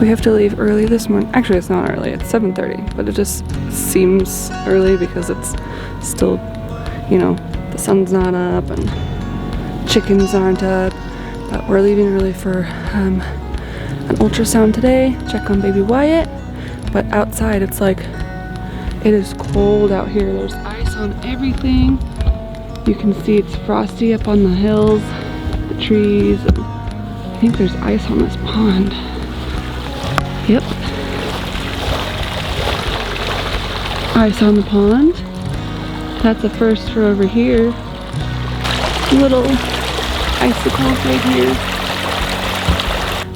We have to leave early this morning. Actually, it's not early, it's 7:30, but it just seems early because it's still, you know, the sun's not up and chickens aren't up. But we're leaving early for an ultrasound today, check on baby Wyatt. But outside, it's like, it is cold out here. There's ice on everything. You can see it's frosty up on the hills, the trees, and I think there's ice on this pond. Yep. Ice on the pond. That's a first for over here. Little icicles right here.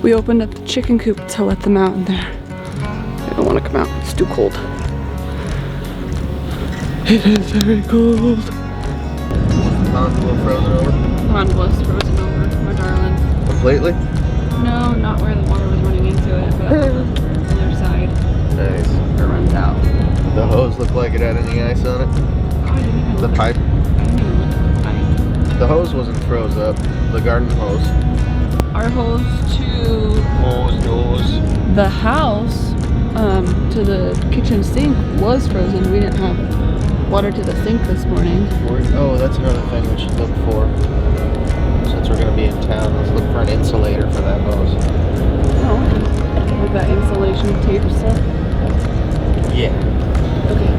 We opened up the chicken coop to let them out in there. They don't want to come out, it's too cold. It is very cold. The pond a little frozen over? The pond was frozen over, my darling. Completely? No, not where the water was running into it, but on the other side. Nice. Where it runs out. The hose looked like it had any ice on it? Oh, I didn't even The look. pipe? I didn't even look at the pipe. The hose wasn't froze up. The garden hose. Our hose to the house, to the kitchen sink was frozen. We didn't have water to the sink this morning. Oh, that's another thing we should look for. Since we're going to be in town, let's look for an insulator for that hose. Oh, with that insulation tape stuff? Yeah. Okay.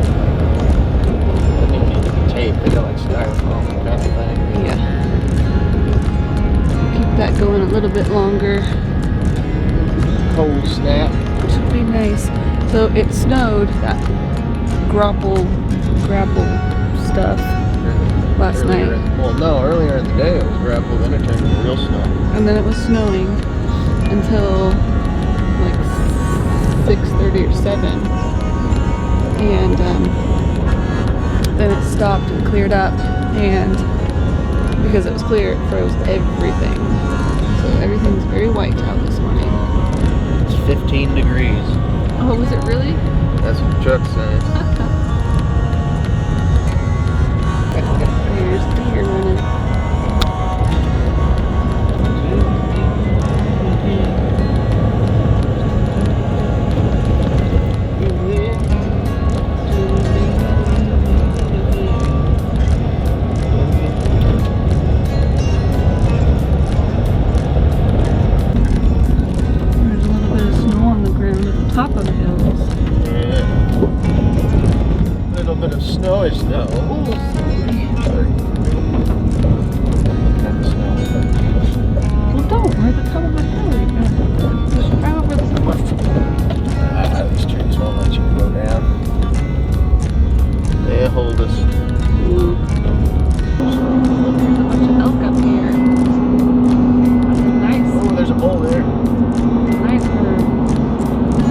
That didn't need to be tape. They got like styrofoam kind of thing. Yeah. Keep that going a little bit longer. Cold snap. Which would be nice. So it snowed, that grapple stuff last night. Well, no, earlier in the day it was gravel, then it turned into real snow. And then it was snowing until like 6:30 or 7. And then it stopped and cleared up, and because it was clear, it froze everything. So everything's very white out this morning. It's 15 degrees. Oh, was it really? That's what the truck says. There's deer running. There's a little bit of snow on the ground at the top of the hills. Yeah. A little bit of snow is snow. Well, don't. We're at the top of the hill. You gotta push right over the top. These trees won't let you go down. They hold us. Ooh. There's a bunch of elk up here. That's nice. Oh, there's a bull there. Nice herd.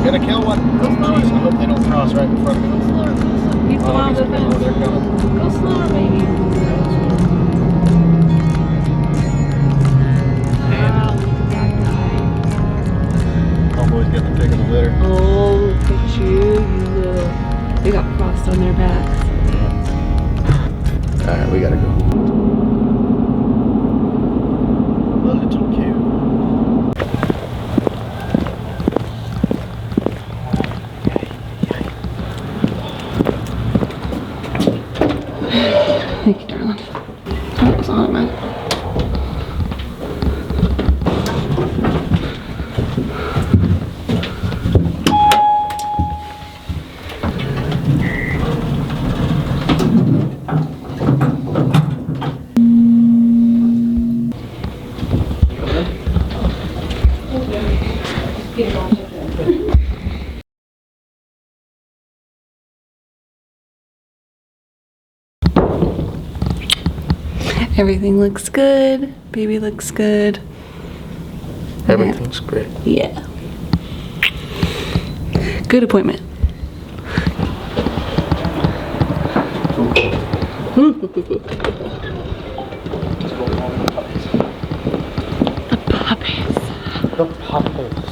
Gonna kill one. Oh, jeez, I hope they don't cross right in front of me. Go slower, go slower. Keep them out of the Oh, fence. they're coming. Go slower, baby. Wow, look at that guy. Homeboy's got the pick of the litter. Oh, look at you, little. They got frost on their backs. Alright, we gotta go. The little cute. Thank you, darling. That was on it, man. Everything looks good. Baby looks good. Everything's great. Yeah. Good appointment. The puppies.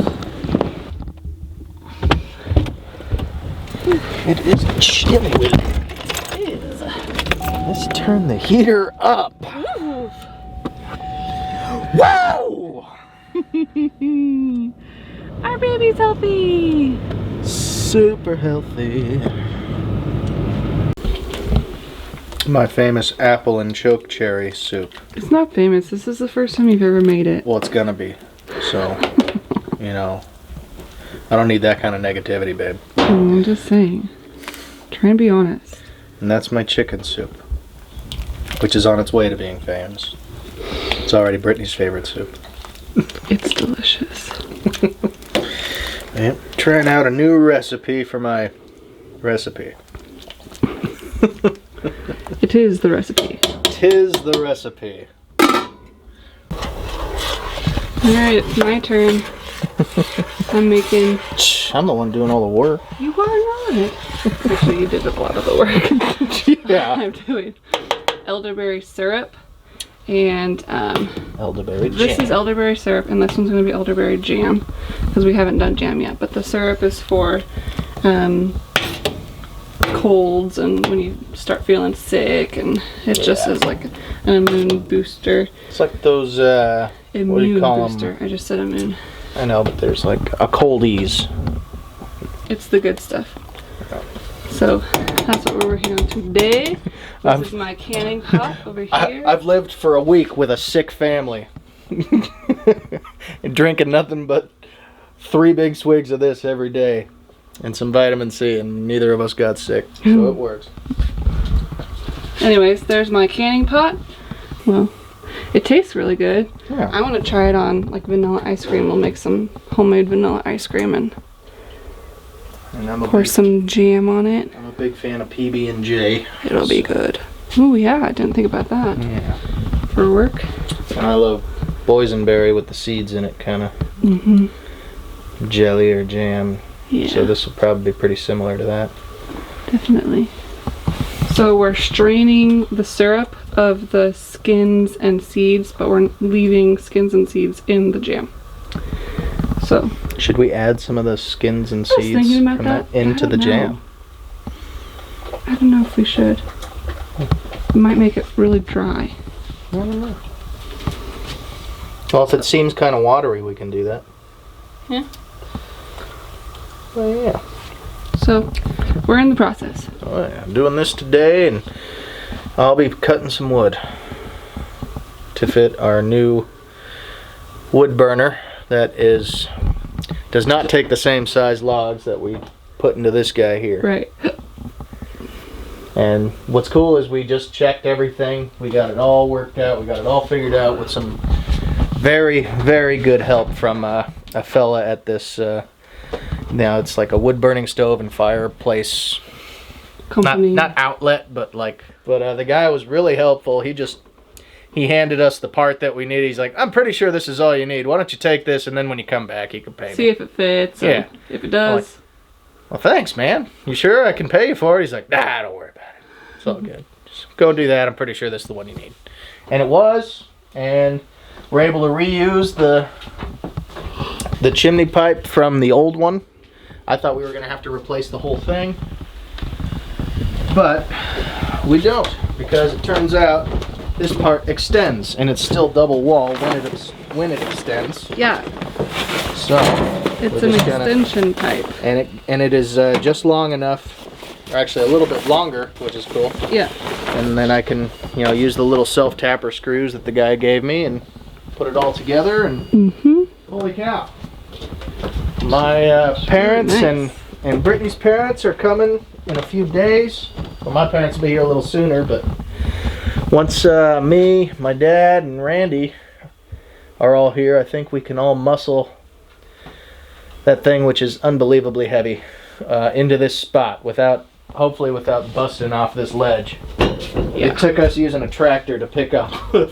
It is chilly. It is. Let's turn the heater up. Whoa! Our baby's healthy! Super healthy. My famous apple and chokecherry soup. It's not famous. This is the first time you've ever made it. Well, it's gonna be. So, you know, I don't need that kind of negativity, babe. I'm just saying. Try and be honest. And that's my chicken soup, which is on its way to being famous. It's already Brittany's favorite soup. It's delicious. Yep. Trying out a new recipe for my recipe. It is the recipe. 'Tis the recipe. Alright, it's my turn. I'm making... I'm the one doing all the work. You are not. Actually, you did a lot of the work. Yeah. I'm doing elderberry syrup and Elderberry jam. this is elderberry syrup and this one's going to be elderberry jam because we haven't done jam yet. But the syrup is for colds and when you start feeling sick, and it just is like an immune booster. It's like those, Immune what do you call booster. them? I just said immune. I know, but there's like a coldies. It's the good stuff. So that's what we're working on today. This is my canning pot over here. I've lived for a week with a sick family. And drinking nothing but 3 big swigs of this every day. And some vitamin C, and neither of us got sick. So it works. Anyways, there's my canning pot. Well, it tastes really good. Yeah. I want to try it on like vanilla ice cream. We'll make some homemade vanilla ice cream and And pour some jam on it. I'm a big fan of PB&J. It'll be good. Oh yeah, I didn't think about that. Yeah. For work. And I love boysenberry with the seeds in it, kind of jelly or jam. Yeah. So this will probably be pretty similar to that. Definitely. So we're straining the syrup of the skins and seeds, but we're leaving skins and seeds in the jam. So Should we add some of the skins and I was seeds thinking about from that. into I the don't jam? know. I don't know if we should. It might make it really dry. I don't know. Well, if it seems kind of watery, we can do that. Yeah. Well, yeah. So we're in the process. Oh, yeah. I'm doing this today, and I'll be cutting some wood to fit our new wood burner that does not take the same size logs that we put into this guy here. Right. And what's cool is we just checked everything. We got it all worked out. We got it all figured out with some very, very good help from a fella at this. Now it's like a wood burning stove and fireplace. Company. Not outlet, but like. But the guy was really helpful. He handed us the part that we need. He's like, I'm pretty sure this is all you need. Why don't you take this, and then when you come back, you can pay me. See if it fits. Yeah. If it does. Well, thanks, man. You sure I can pay you for it? He's like, nah, don't worry about it. It's all good. Just go do that. I'm pretty sure this is the one you need. And it was. And we're able to reuse the chimney pipe from the old one. I thought we were going to have to replace the whole thing. But we don't. Because it turns out this part extends. And it's still double wall when it extends. Yeah. So It's an extension pipe. And it is just long enough, or actually a little bit longer, which is cool. Yeah. And then I can, use the little self-tapper screws that the guy gave me and put it all together. And holy cow! My parents nice. and Brittany's parents are coming in a few days. Well, my parents will be here a little sooner, but once me, my dad, and Randy are all here, I think we can all muscle that thing, which is unbelievably heavy, into this spot hopefully without busting off this ledge. Yeah. It took us using a tractor to pick up the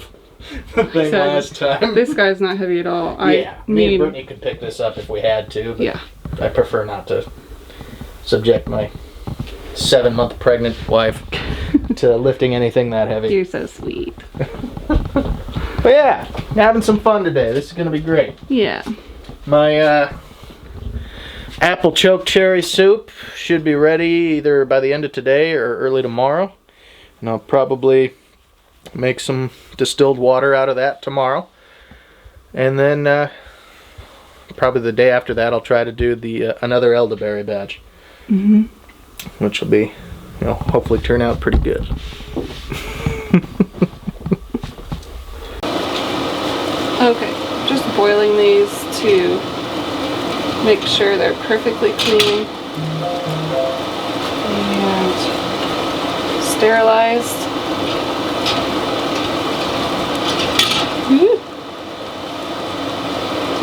thing last time. This guy's not heavy at all. Me and Brittany could pick this up if we had to, but yeah. I prefer not to subject my 7-month pregnant wife to lifting anything that heavy. You're so sweet. But yeah, having some fun today. This is going to be great. Yeah. My apple chokecherry soup should be ready either by the end of today or early tomorrow. And I'll probably make some distilled water out of that tomorrow. And then probably the day after that, I'll try to do the another elderberry batch, which will be, you know, hopefully turn out pretty good. Okay, just boiling these to make sure they're perfectly clean and sterilized.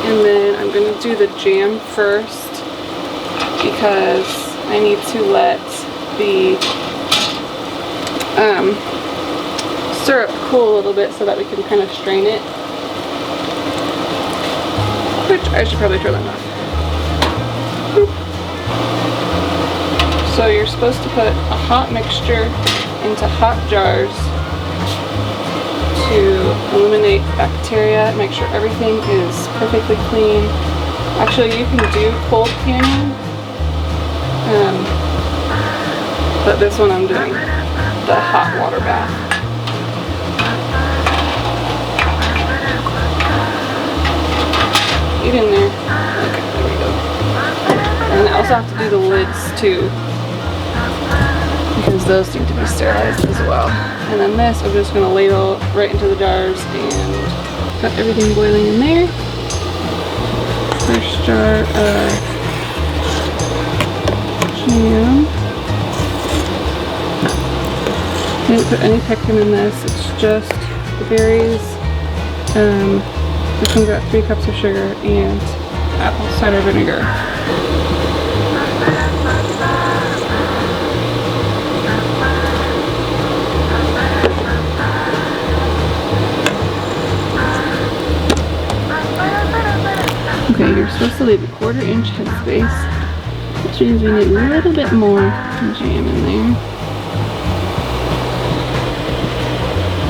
And then I'm going to do the jam first because I need to let the syrup cool a little bit so that we can kind of strain it. Which I should probably turn that off. So you're supposed to put a hot mixture into hot jars to eliminate bacteria, make sure everything is perfectly clean. Actually, you can do cold canning, but this one I'm doing the hot water bath. Get in there. Okay, there we go. And I also have to do the lids too, because those need to be sterilized as well. And then this, I'm just going to ladle right into the jars and got everything boiling in there. First jar of jam. I didn't put any pectin in this, it's just the berries. This one's got 3 cups of sugar and apple cider vinegar. Okay, you're supposed to leave a 1/4 inch headspace, which means we need a little bit more jam in there.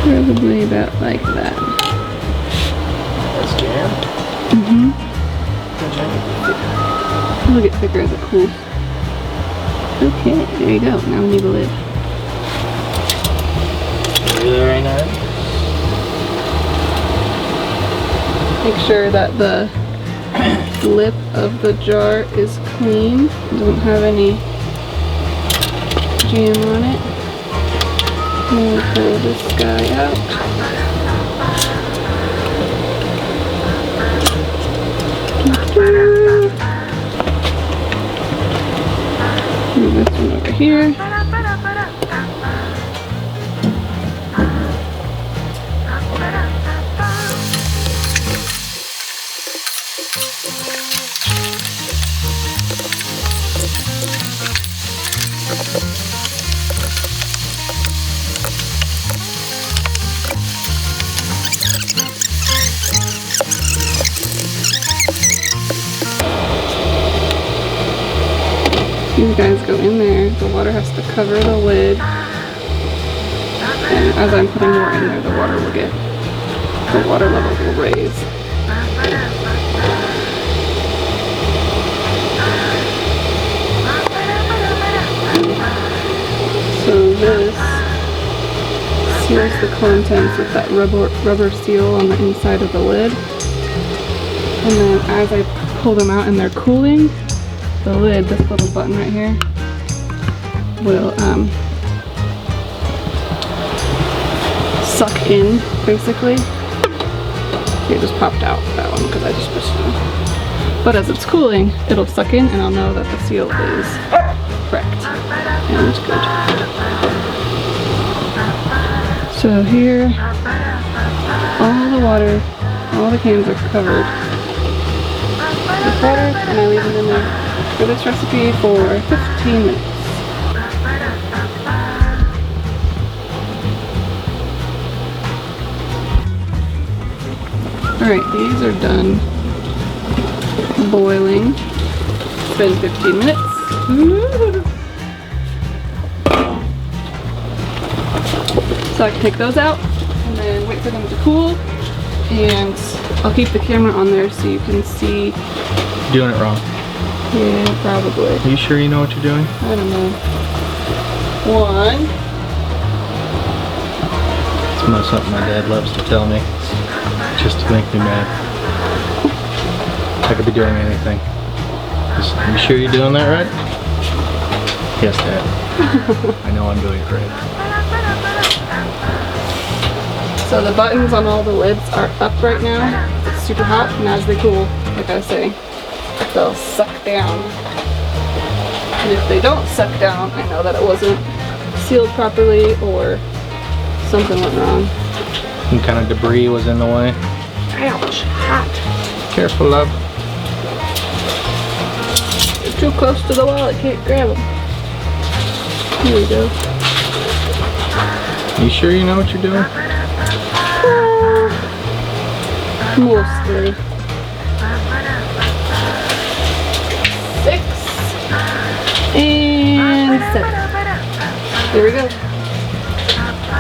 Probably about like that. That's jam? Mm-hmm. It'll get thicker as it cools. Okay, there you go. Now we need a lid. Very nice. Make sure that the lip of the jar is clean. It doesn't have any jam on it. We'll pull this guy out. Move this one over here. These guys go in there, the water has to cover the lid, and as I'm putting more in there, the water level will raise. So this seals the contents with that rubber seal on the inside of the lid, and then as I pull them out and they're cooling, the lid, this little button right here, will suck in, basically. It just popped out, that one, because I just pushed it in. But as it's cooling, it'll suck in and I'll know that the seal is correct and good. So here, all the water, all the cans are covered with water, and I leave them in there for this recipe for 15 minutes. Alright, these are done boiling. It's been 15 minutes. So I can take those out and then wait for them to cool, and I'll keep the camera on there so you can see. Doing it wrong. Yeah, probably. Are you sure you know what you're doing? I don't know. 1. It's not something my dad loves to tell me, just to make me mad. I could be doing anything. You sure you're doing that right? Yes, Dad. I know I'm doing it right. So the buttons on all the lids are up right now. It's super hot, and as they cool, like I say, they'll suck down. And if they don't suck down, I know that it wasn't sealed properly or something went wrong. Some kind of debris was in the way. Ouch, hot. Careful, love. You're too close to the wall, I can't grab them. Here we go. You sure you know what you're doing? Mostly. 6 and 7. There we go.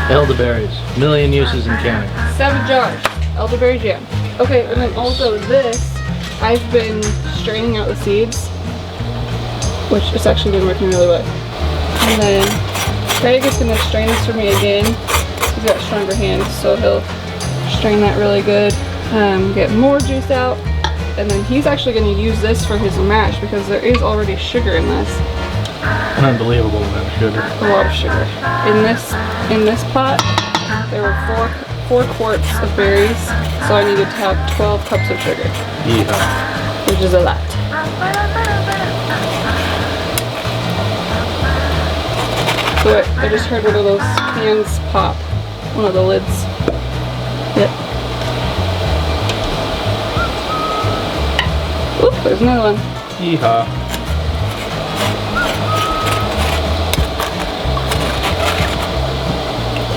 Elderberries. Million uses and counting. 7 jars. Elderberry jam. Okay, and then also this, I've been straining out the seeds, which has actually been working really well. And then Kraig is going to strain this for me again. He's got stronger hands, so he'll strain that really good. Get more juice out, and then he's actually going to use this for his mash because there is already sugar in this. An unbelievable amount of sugar. A lot of sugar. In this pot, there were 4 quarts of berries, so I needed to have 12 cups of sugar. Yeehaw. Which is a lot. So I just heard one of those cans pop. One of the lids. Yep. Oop, there's another one. Yeehaw.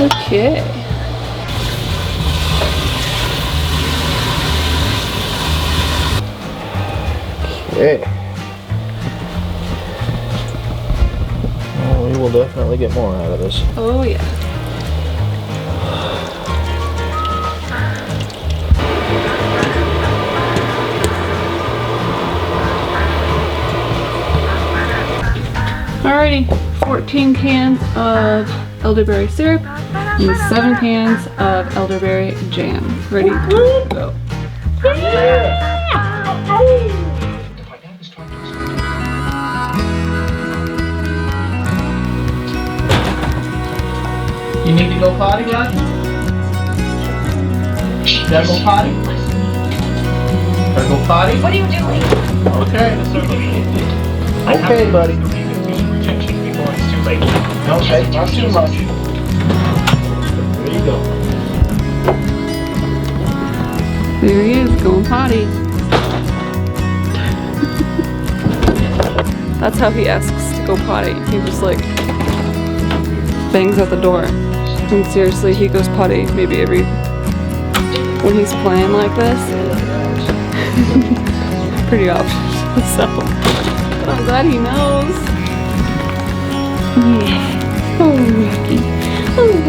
Okay. Okay. Well, we will definitely get more out of this. Oh yeah. Alrighty, 14 cans of elderberry syrup and 7 cans of elderberry jam. Ready to go. You need to go potty, lad? You gotta go potty? Gotta go potty? What are you doing? Okay. Okay, buddy. Protection before it's too late. Okay, not too much. There you go. There he is, going potty. That's how he asks to go potty. He just like bangs at the door. And seriously, he goes potty maybe when he's playing like this. Pretty often. So, but I'm glad he knows. Yeah. Oh, Rocky. Oh,